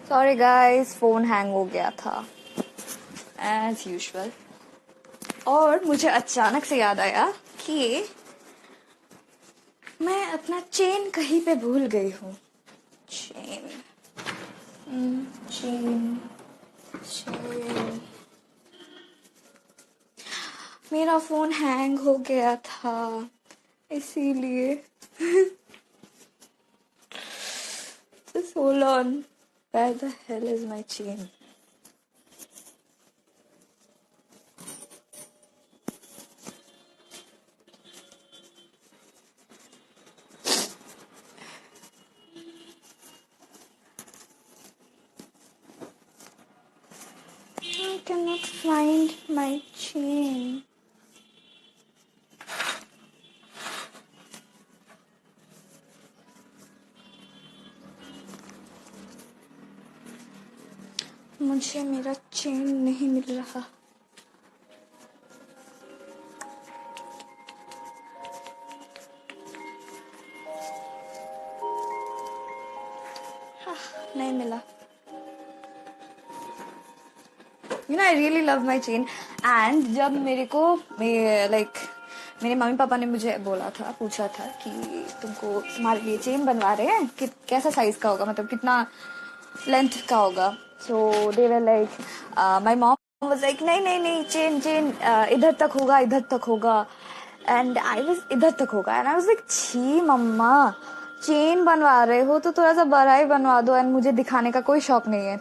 Sorry guys, phone hang हो गया था एज यूजुअल। और मुझे अचानक से याद आया कि मैं अपना चेन कहीं पे भूल गई हूँ। चेन चेन चेन मेरा फोन हैंग हो गया था इसीलिए। Just hold on. Where the hell is my chain? I cannot find my chain. मुझे मेरा चेन नहीं मिल रहा। नहीं मिला। You know, I really love my chain. And जब मेरे को मेरे मम्मी पापा ने मुझे पूछा था कि तुमको तुम्हारे लिए चेन बनवा रहे हैं कि कैसा साइज का होगा, मतलब कितना लेंथ का होगा। So they were like, my mom was like नहीं नहीं नहीं, चेन चेन इधर तक होगा एंड आई वाज इधर तक होगा एंड आई वाज लाइक छी मम्मा, चेन बनवा रहे हो तो थोड़ा सा बड़ा ही बनवा दो एंड मुझे दिखाने का कोई शौक नहीं है।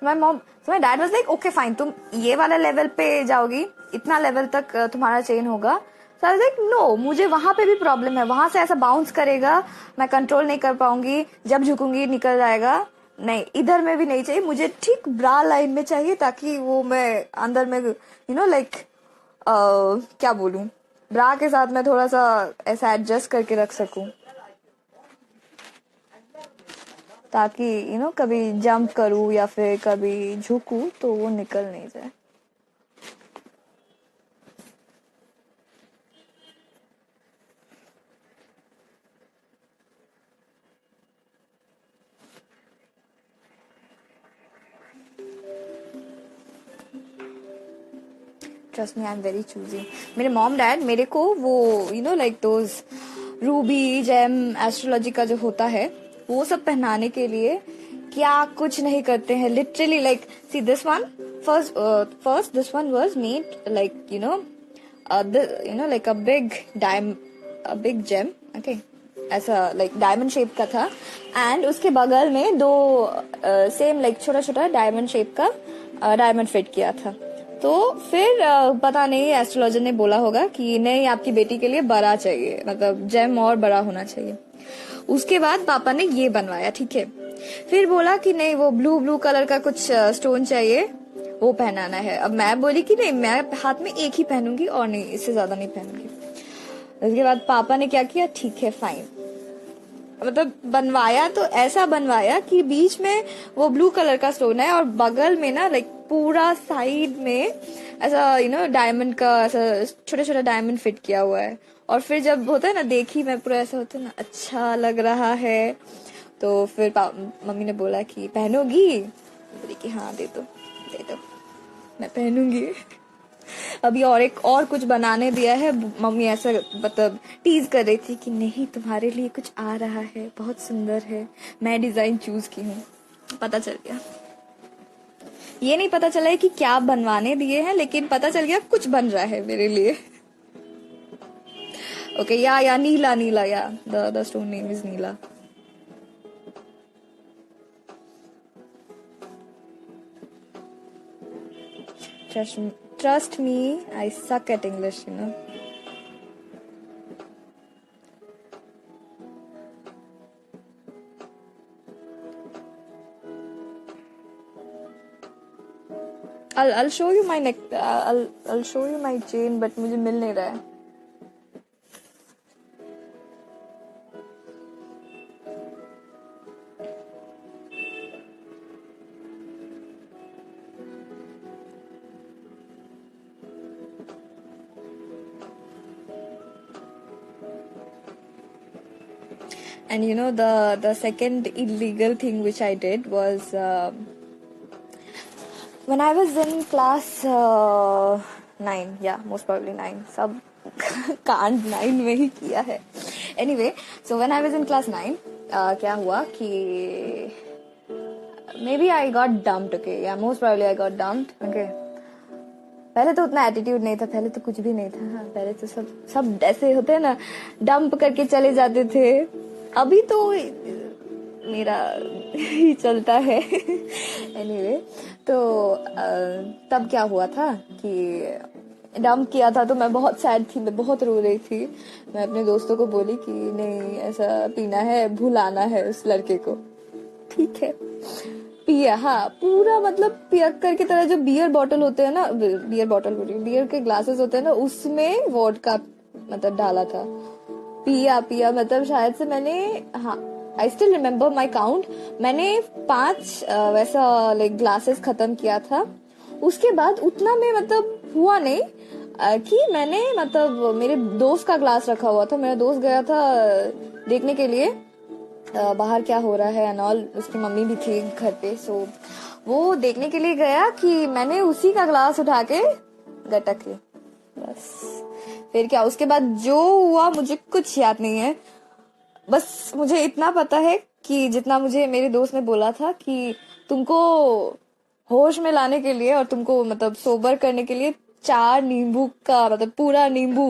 My dad was like okay fine, तुम ये वाला लेवल पे जाओगी, इतना लेवल तक तुम्हारा चेन होगा। सो आई वाज लाइक नो, मुझे वहां पे भी प्रॉब्लम है, वहां से ऐसा बाउंस करेगा, मैं कंट्रोल नहीं कर पाऊंगी, जब झुकूंगी निकल जाएगा। नहीं, इधर में भी नहीं चाहिए, मुझे ठीक ब्रा लाइन में चाहिए ताकि वो मैं अंदर में क्या बोलूं, ब्रा के साथ मैं थोड़ा सा ऐसा एडजस्ट करके रख सकूं ताकि कभी जंप करूं या फिर कभी झुकूं तो वो निकल नहीं जाए। Trust me, I am very choosy. मेरे मॉम डैड मेरे को वो like those ruby gem astrology का जो होता है वो सब पहनाने के लिए क्या कुछ नहीं करते हैं। Literally like see this one, first this one was made like like a big gem, okay, ऐसा लाइक डायमंड शेप का था एंड उसके बगल में दो सेम लाइक छोटा छोटा डायमंड शेप का डायमंड फिट किया था। तो फिर पता नहीं एस्ट्रोलॉजर ने बोला होगा कि नहीं, आपकी बेटी के लिए बड़ा चाहिए, मतलब जेम और बड़ा होना चाहिए। उसके बाद पापा ने ये बनवाया, ठीक है। फिर बोला कि नहीं, वो ब्लू ब्लू कलर का कुछ स्टोन चाहिए, वो पहनाना है। अब मैं बोली कि नहीं, मैं हाथ में एक ही पहनूंगी और नहीं, इससे ज्यादा नहीं पहनूंगी। उसके बाद पापा ने क्या किया, ठीक है फाइन, मतलब बनवाया तो ऐसा बनवाया कि बीच में वो ब्लू कलर का स्टोन है और बगल में ना लाइक पूरा साइड में ऐसा डायमंड का ऐसा छोटा छोटा डायमंड फिट किया हुआ है। और फिर जब होता है ना, देखी मैं पूरा ऐसा होता है ना, अच्छा लग रहा है। तो फिर मम्मी ने बोला कि पहनोगी, बोली कि हाँ दे दो मैं पहनूंगी। अभी और एक और कुछ बनाने दिया है, मम्मी ऐसा मतलब टीज कर रही थी कि नहीं तुम्हारे लिए कुछ आ रहा है, बहुत सुंदर है, मैं डिजाइन चूज की हूँ। पता चल गया, ये नहीं पता चला है कि क्या बनवाने दिए हैं, लेकिन पता चल गया कुछ बन रहा है मेरे लिए। ओके, या नीला नीला, या the stone name is Neela. Trust me, I suck at English, you know. I'll show you my neck. I'll show you my chain, but मुझे मिल नहीं रहा है। And the second illegal thing which I did was When I was in class 9, yeah, most probably 9, सब कांड 9 में ही किया है. Anyway, so when I was in class 9, क्या हुआ कि maybe I got dumped, okay, yeah, most probably I got dumped, okay. पहले तो उतना एटीट्यूड नहीं था, पहले तो कुछ भी नहीं था. हाँ, पहले तो सब ऐसे होते हैं ना, डंप करके चले जाते थे. अभी तो मेरा ही चलता है. एनीवे, तो तब क्या हुआ था कि डंप किया था तो मैं बहुत सैड थी, मैं बहुत रो रही थी. मैं अपने दोस्तों को बोली कि नहीं, ऐसा पीना है, भुलाना है उस लड़के को. ठीक है, पिया. हाँ, पूरा मतलब पियक्कर की तरह जो बियर बॉटल होते हैं ना, बियर बॉटल बोलिए, बियर के ग्लासेस होते हैं ना, उसमें वोडका मतलब डाला था. पिया मतलब शायद से मैंने, हाँ, I still remember my count, मैंने 5 वैसा लाइक ग्लासेस खत्म किया था. उसके बाद उतना में मतलब हुआ नहीं कि मैंने मतलब मेरे दोस्त का ग्लास रखा हुआ था. मेरा दोस्त गया था देखने के लिए बाहर क्या हो रहा है एंड ऑल. उसकी मम्मी भी थी घर पे, सो वो देखने के लिए गया कि मैंने उसी का ग्लास उठा के गटक ली. बस फिर क्या, उसके बाद जो हुआ मुझे कुछ याद नहीं है. बस मुझे इतना पता है कि जितना मुझे मेरे दोस्त ने बोला था कि तुमको होश में लाने के लिए और तुमको मतलब सोबर करने के लिए 4 नींबू का मतलब पूरा नींबू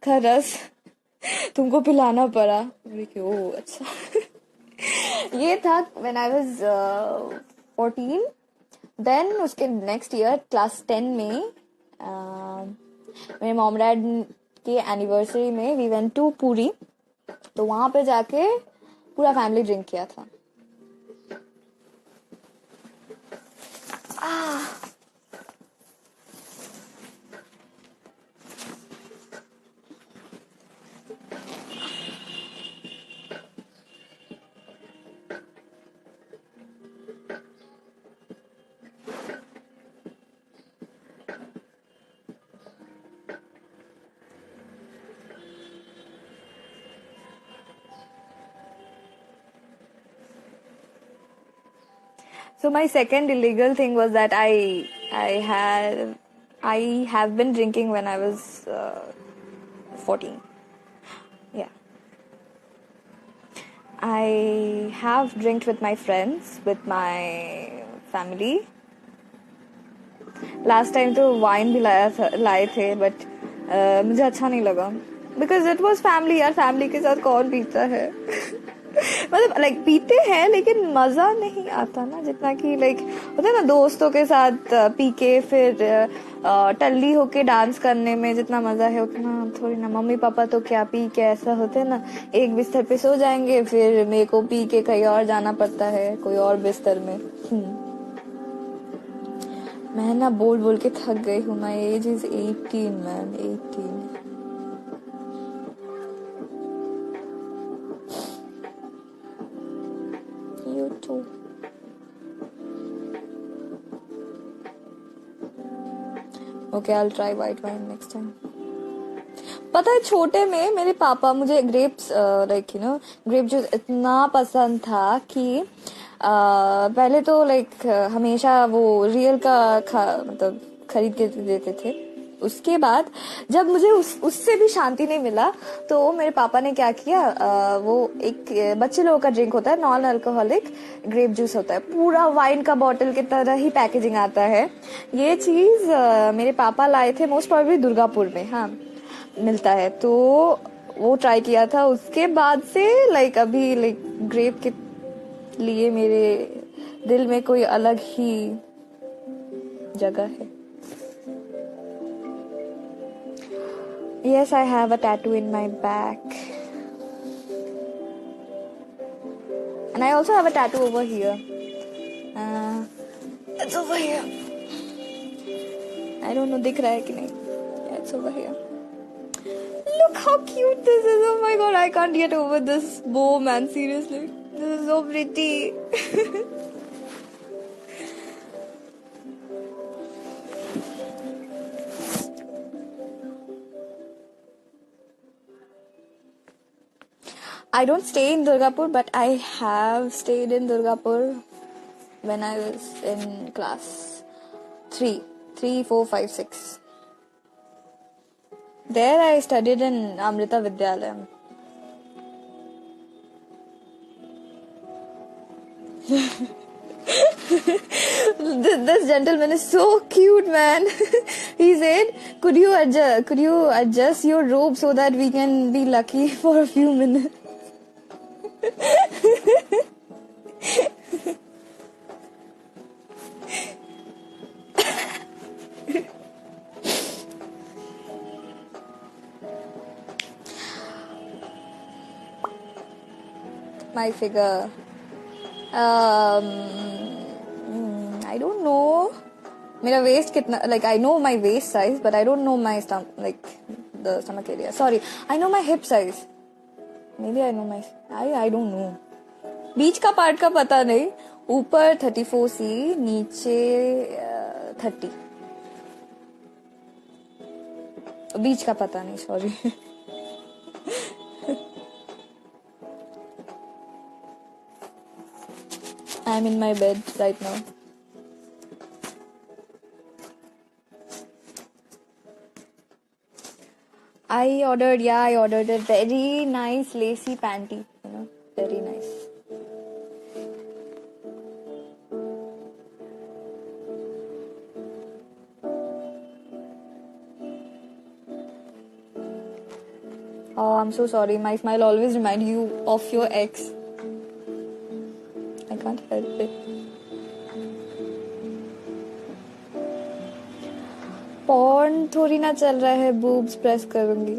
का रस तुमको पिलाना पड़ा. ओह अच्छा. ये था when I was 14. देन उसके नेक्स्ट ईयर क्लास 10 में मेरे मॉम डैड के एनिवर्सरी में वी वेंट टू पुरी. तो वहां पे जाके पूरा फैमिली ड्रिंक किया था. So my second illegal thing was that I have been drinking when I was 14. Yeah. I have drank with my friends, with my family. Last time तो wine भी लाए थे, बट मुझे अच्छा नहीं लगा बिकॉज इट वॉज फैमिली. यार family के साथ कौन पीता है. मतलब लाइक पीते हैं लेकिन मजा नहीं आता ना जितना कि लाइक होता है ना दोस्तों के साथ पी के फिर टल्ली होके डांस करने में जितना मजा है उतना थोड़ी ना. मम्मी पापा तो क्या पी के ऐसा होते हैं ना, एक बिस्तर पे सो जाएंगे, फिर मेरे को पी के कहीं और जाना पड़ता है, कोई और बिस्तर में. मैं ना बोल बोल के थक गई हूँ. My age is 18 man, 18. You too. Okay, I'll try white wine next time. पता है छोटे में मेरे पापा मुझे grapes like you know grape juice इतना पसंद था कि पहले तो लाइक हमेशा वो रियल का मतलब खरीद के देते थे. उसके बाद जब मुझे उससे भी शांति नहीं मिला तो मेरे पापा ने क्या किया, वो एक बच्चे लोगों का ड्रिंक होता है, नॉन अल्कोहलिक ग्रेप जूस होता है, पूरा वाइन का बॉटल की तरह ही पैकेजिंग आता है. ये चीज मेरे पापा लाए थे, मोस्ट प्रोबेबली दुर्गापुर में हाँ मिलता है, तो वो ट्राई किया था. उसके बाद से लाइक अभी लाइक ग्रेप के लिए मेरे दिल में कोई अलग ही जगह है. Yes, I have a tattoo in my back. And I also have a tattoo over here. It's over here. I don't know, दिख रहा है कि नहीं? Yeah, it's over here. Look how cute this is. Oh my god, I can't get over this bow, man. Seriously. This is so pretty. I don't stay in Durgapur, but I have stayed in Durgapur when I was in class 3, 4, 5, 6. There I studied in Amrita Vidyalayam. This gentleman is so cute, man. He said, "Could you adjust your robe so that we can be lucky for a few minutes?" My figure. I don't know. मेरा waist कितना, like I know my waist size, but I don't know my stomach, like the stomach area. Sorry, I know my hip size. Maybe I know my, I don't know. बीच का part का पता नहीं. ऊपर 34C, नीचे 30. बीच का पता नहीं, sorry. I'm in my bed right now. I ordered a very nice lacy panty, very nice. Oh, I'm so sorry. My smile always reminds you of your ex. I can't help it. Porn थोड़ी ना चल रहा है, boobs press करूंगी.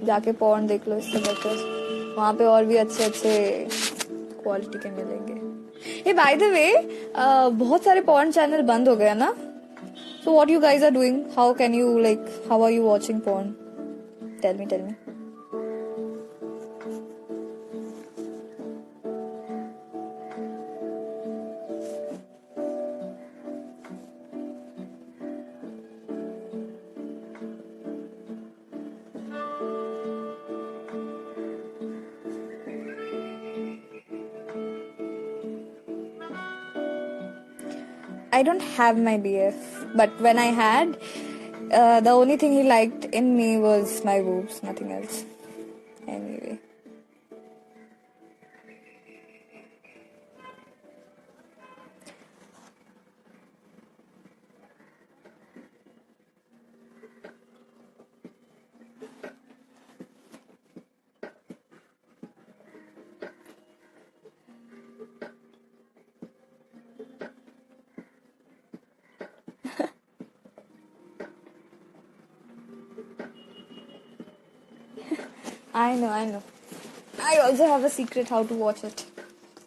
जाके porn देख लो, इससे better वहां पे और भी अच्छे क्वालिटी के मिलेंगे. ये बाय द वे, बहुत सारे पॉर्न चैनल बंद हो गए ना. So what you guys are doing? How can you, like how are you watching porn? Tell me. I don't have my BF, but when I had, the only thing he liked in me was my boobs, nothing else. Anyway. I know. I also have a secret how to watch it.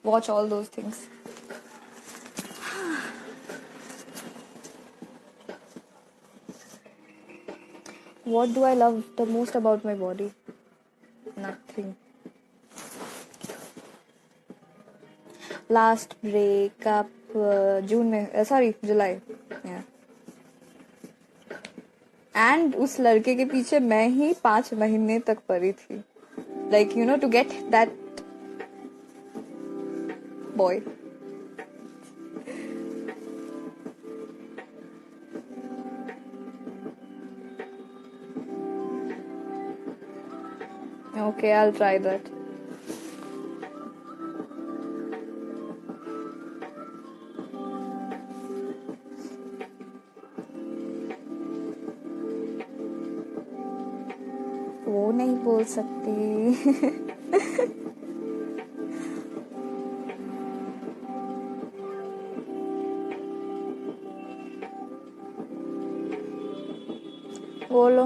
Watch all those things. What do I love the most about my body? Nothing. Last breakup July. Yeah. And उस लड़के के पीछे मैं ही 5 महीने तक पड़ी थी. Like, to get that boy. Okay, I'll try that. वो नहीं बोल सकती. बोलो.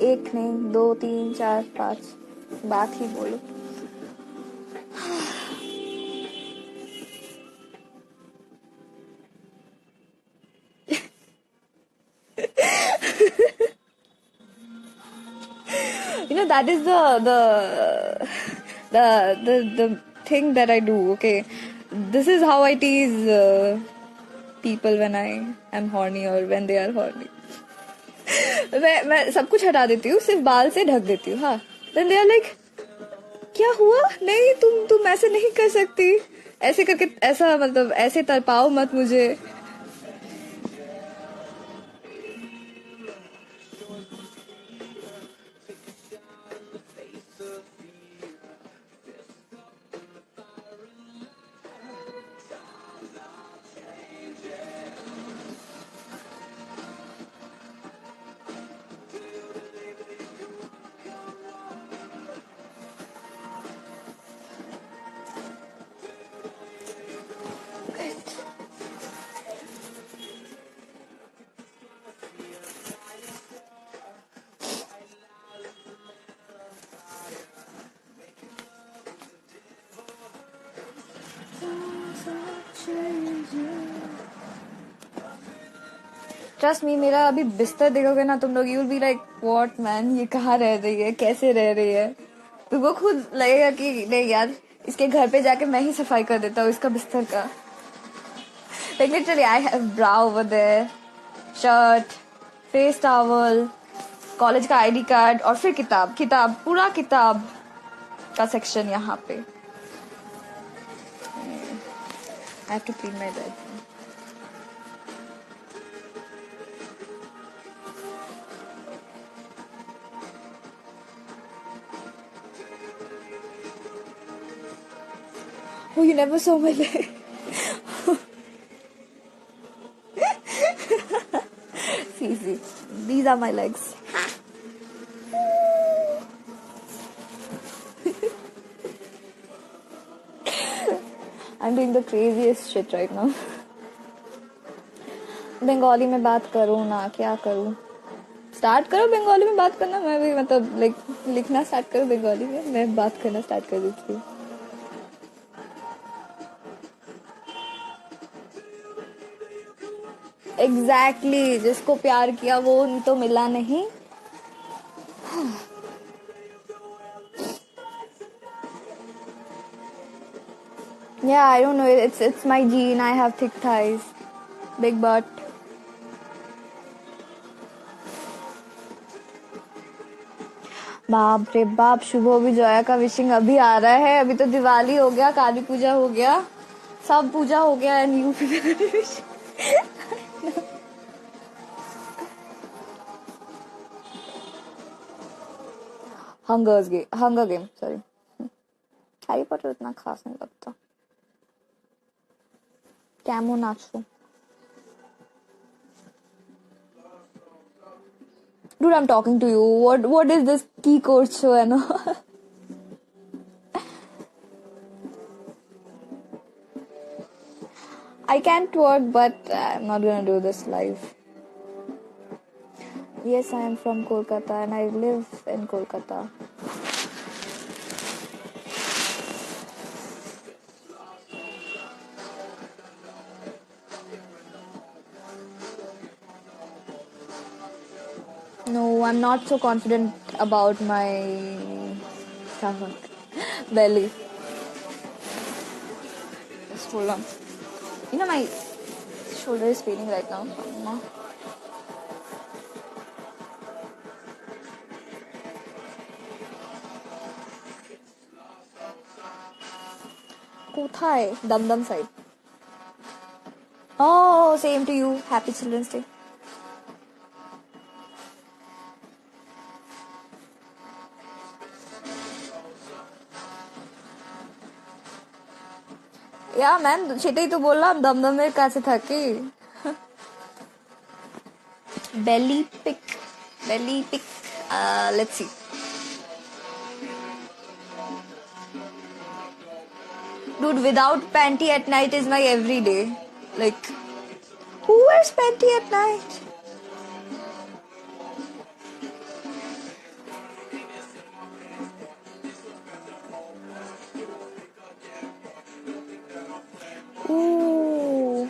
1 नहीं, 2, 3, 4, 5. बात ही बोलो. That is the thing that I do. Okay, this is how I tease people when I am horny or when they are horny. मैं सब कुछ हटा देती हूँ, सिर्फ बाल से ढक देती हूँ. हाँ, then they are like, क्या हुआ? नहीं, तुम ऐसे नहीं कर सकती. ऐसे करके, ऐसा मतलब ऐसे तरपाओ मत मुझे. ट्रस्ट मी, मेरा अभी बिस्तर देखोगे ना तुम लोग, you will be like what man, ये कहाँ रह रही है, कैसे रह रही है। तुमको खुद लगेगा कि नहीं यार, इसके घर पे जाके मैं ही सफाई कर देता हूँ इसका बिस्तर का। Like literally I have bra over there, shirt, face towel, college का आईडी कार्ड, और फिर किताब, पूरा किताब का सेक्शन यहाँ पे। I have to clean my bed. Oh, you never saw my leg. See, these are my legs. I'm doing the craziest shit right now. Bengali में बात करूँ ना, क्या करूँ? स्टार्ट करो बंगाली में बात करना, मैं भी मतलब लाइक लिखना स्टार्ट करो बंगाली में, मैं बात करना स्टार्ट कर देती हूँ। एग्जैक्टली, जिसको प्यार किया वो तो मिला नहीं। Yeah, I don't know. It's my gene. I have thick thighs, big butt. बाप रे बाप, शुभ विजया का विशिंग अभी आ रहा है। अभी तो दिवाली हो गया, काली पूजा हो गया, सब पूजा हो गया, and you hunger game sorry. Harry Potter उतना खास नहीं लगता। Camo nacho. Dude, I'm talking to you. What is this key course show and all? I can't work, but I'm not gonna do this live. Yes, I am from Kolkata and I live in Kolkata. No, I'm not so confident about my stomach, belly. Just hold on. You know, my shoulder is paining right now. কোথায়? Dumdum side. Oh, same to you. Happy Children's Day. Yeah, man, সেটাই তো বললাম, দমদমের কাছে থাকি। Belly pick. Let's see. Dude, without panty at night is my everyday. Like, who wears panty at night? Ooh.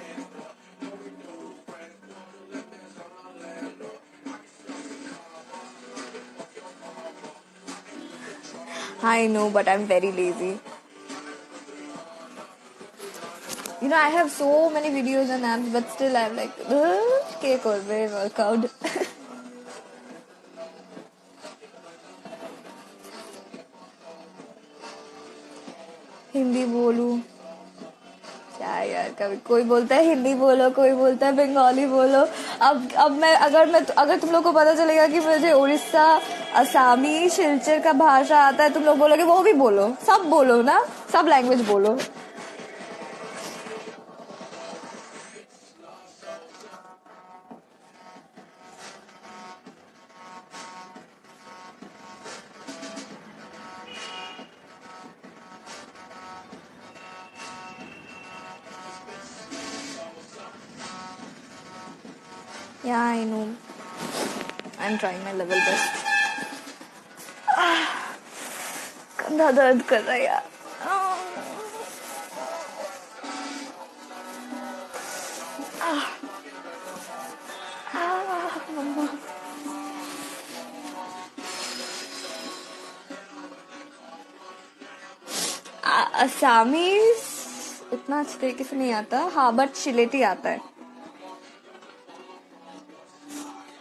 I know, but I'm very lazy. You know, I have so many videos and apps, but still I'm like, okay, korbe workout. Hindi बोलूं क्या यार, कभी कोई बोलता है हिंदी बोलो, कोई बोलता है बंगाली बोलो। अब मैं अगर तुम लोग को पता चलेगा कि मुझे उड़ीसा, असमी, सिलचर का भाषा आता है, तुम लोग बोलोगे वो भी बोलो, सब बोलो ना, सब लैंग्वेज बोलो। Yeah, I know. I'm trying my level best. कंधा दर्द कर रहा है यार। मम्मा असामीज उतना अच्छे तरीके से नहीं आता, हाँ बट शिलेटी आता है।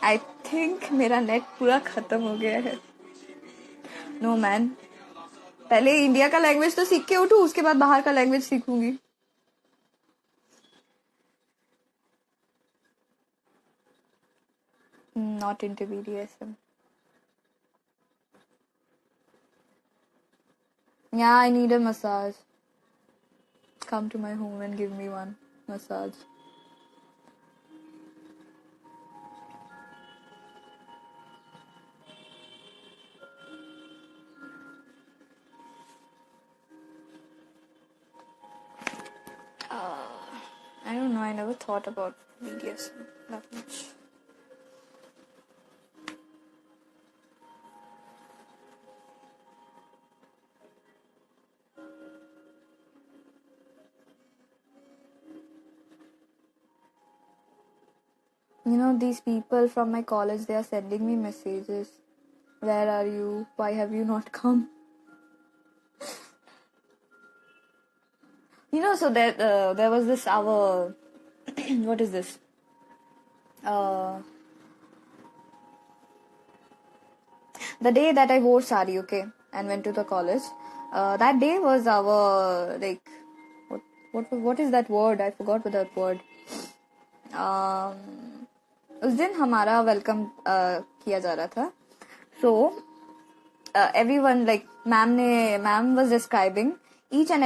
आई थिंक मेरा नेट पूरा खत्म हो गया है। नो मैन, पहले इंडिया का लैंग्वेज तो सीख के उठू, उसके बाद बाहर का लैंग्वेज सीखूंगी। Not into BDSM. Yeah, I need a massage. Come to my home and give me one massage. I don't know, I never thought about BDSM that much. You know, these people from my college, they are sending me messages. Where are you? Why have you not come? You know, so there was this our what is this? The day that I wore sari, okay, and went to the college. That day was our like what is that word? I forgot what that word. उस दिन हमारा welcome किया जा रहा था. So everyone like ma'am was describing each and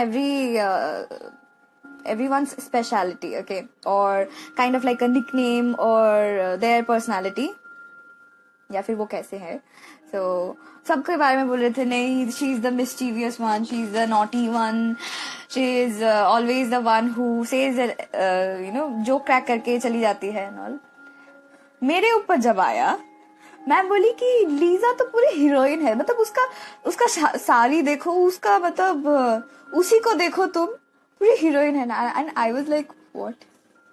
everyone's speciality, okay, or kind of like a nickname or their personality, या फिर वो कैसे है. So सबके बारे में बोल रहे थे, नहीं she is the mischievous one, she is the naughty one, she is always the one who says joke crack करके चली जाती है and all. मेरे ऊपर जब आया, मैं बोली कि लीजा तो पूरी हीरोइन है, मतलब उसका साड़ी देखो, उसका मतलब उसी को देखो, तुम पूरी हीरोइन है ना. And I was like what.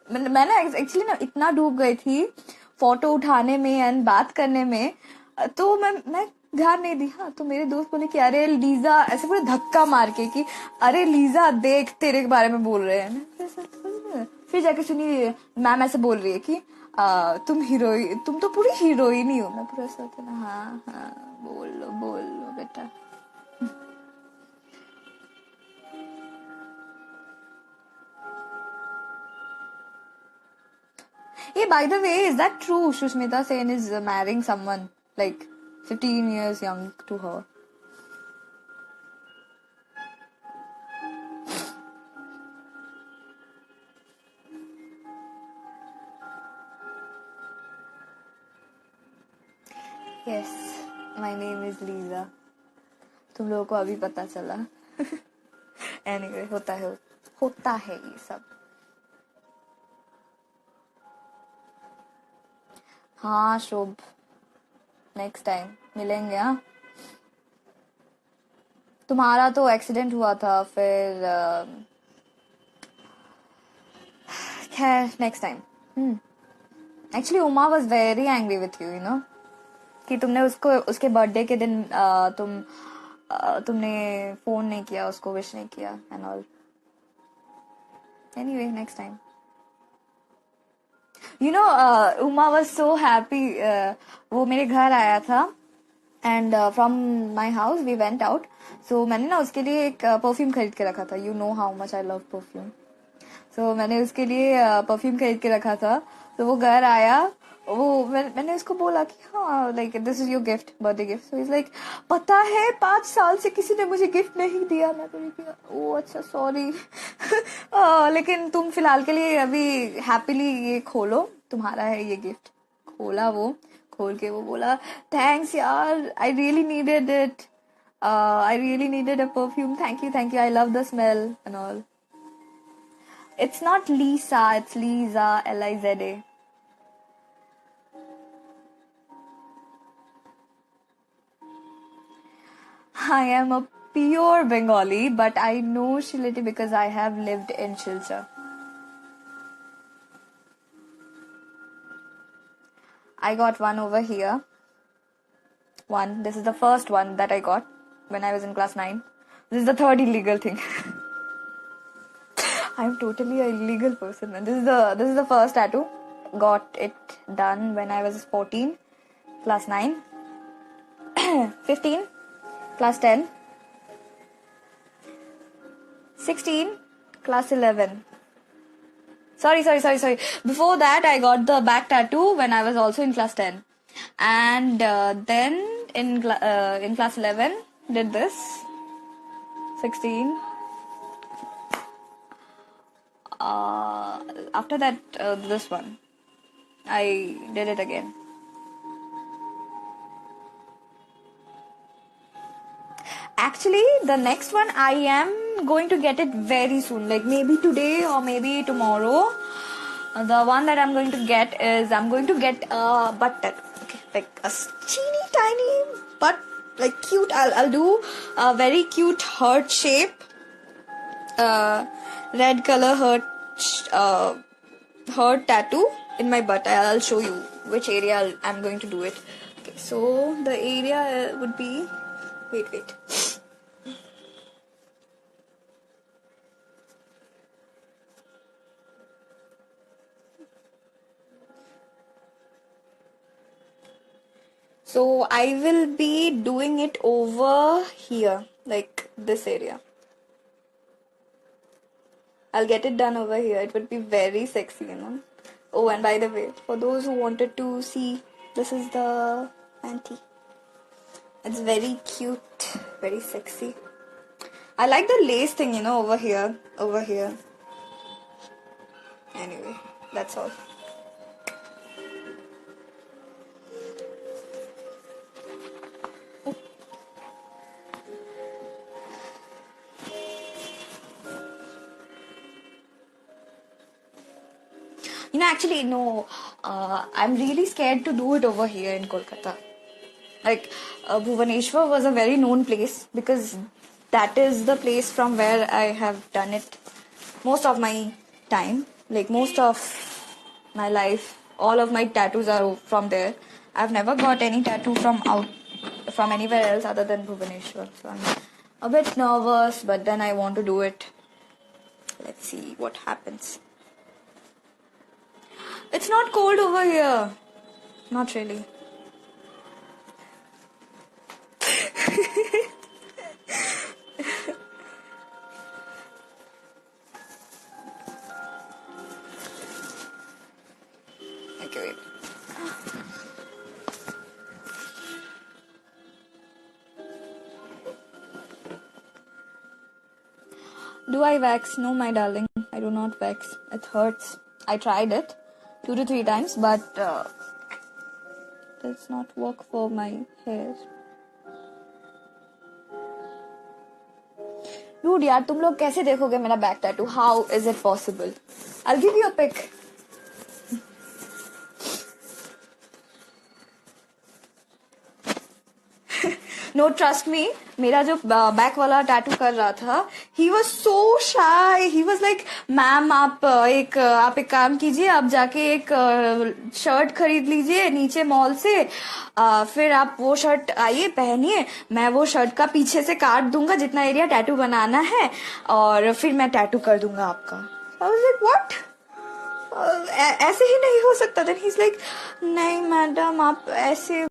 मैं ना एक्चुअली ना इतना डूब गई थी फोटो उठाने में एंड बात करने में, तो मैं ध्यान नहीं दी. हाँ, तो मेरे दोस्त बोले कि अरे लीजा, ऐसे पूरे धक्का मार के कि अरे लीजा देख तेरे बारे में बोल रहे हैं. फिर जाके सुनी मैम ऐसे बोल रही है कि तुम तो पूरी हीरोइन ही हो. मैं पूरा ऐसा होता ना, हाँ बोल लो बेटा. Hey, by the way, is that true? Shushmita Sen is marrying someone like 15 years young to her. Yes, my name is Lisa. तुम लोगों को अभी पता चला. Anyway, होता है ये सब. हाँ शोभ, नेक्स्ट टाइम मिलेंगे. हाँ, तुम्हारा तो एक्सीडेंट हुआ था, फिर खैर next time. Actually Uma was very angry with you know, कि तुमने उसको उसके बर्थडे के दिन तुमने फोन नहीं किया, उसको विश नहीं किया and all. Anyway next time. You know Uma was so happy. वो मेरे घर आया था and from my house we went out. So मैंने ना उसके लिए एक परफ्यूम खरीद के रखा था. You know how much I love perfume. So मैंने उसके लिए परफ्यूम खरीद के रखा था. तो वो घर आया, वो मैंने उसको बोला कि हाँ like this is your gift, birthday gift. So is like पता है 5 साल से किसी ने मुझे गिफ्ट नहीं दिया. मैं बोली कि ओ अच्छा सॉरी. लेकिन तुम फिलहाल के लिए अभी हैप्पीली ये खोलो, तुम्हारा है ये गिफ्ट. खोला, वो खोल के वो बोला थैंक्स यार, I really needed it, I really needed a perfume, thank you, I love the smell and all. It's not Lisa, it's Liza, Liza. I am a pure Bengali, but I know Shilati because I have lived in Shilcha. I got one over here. One. This is the first one that I got when I was in class 9. This is the third illegal thing. I'm totally a illegal person, man. This is the first tattoo. Got it done when I was 14, class 9. 15, class 10. 16, class 11. Sorry. Before that, I got the back tattoo when I was also in class 10. And then in class 11, did this. 16. After that, this one. I did it again. Actually, the next one I am going to get it very soon, like maybe today or maybe tomorrow. The one that I'm going to get is I'm going to get a butt tattoo. Okay, like a teeny tiny butt, like cute. I'll do a very cute heart shape, red color heart tattoo in my butt. I'll show you which area I'm going to do it. Okay, so the area would be. Wait. So I will be doing it over here, like this area. I'll get it done over here. It would be very sexy, you know. Oh, and by the way, for those who wanted to see, this is the panty. It's very cute, very sexy. I like the lace thing, you know, over here. Anyway, that's all. You know, actually, no. I'm really scared to do it over here in Kolkata. Like, Bhubaneswar was a very known place because that is the place from where I have done it most of my time. Like, most of my life, all of my tattoos are from there. I've never got any tattoo from anywhere else other than Bhubaneswar. So I'm a bit nervous, but then I want to do it. Let's see what happens. It's not cold over here. Not really. Okay, wait. Do I wax? No, my darling. I do not wax. It hurts. I tried it 2 to 3 times, but does not work for my hair. Dude, यार तुम लोग कैसे देखोगे मेरा back tattoo? How is it possible? I'll give you a pic. No, trust me, मेरा जो back वाला tattoo कर रहा था, he was so shy. He was like, ma'am आप एक काम कीजिए, आप जाके एक शर्ट खरीद लीजिए नीचे मॉल से, फिर आप वो शर्ट आइए पहनिए, मैं वो शर्ट का पीछे से काट दूंगा जितना एरिया टैटू बनाना है, और फिर मैं टैटू कर दूंगा आपका. I was like, what? ऐसे ही नहीं हो सकता. Then he's like, नहीं मैडम आप ऐसे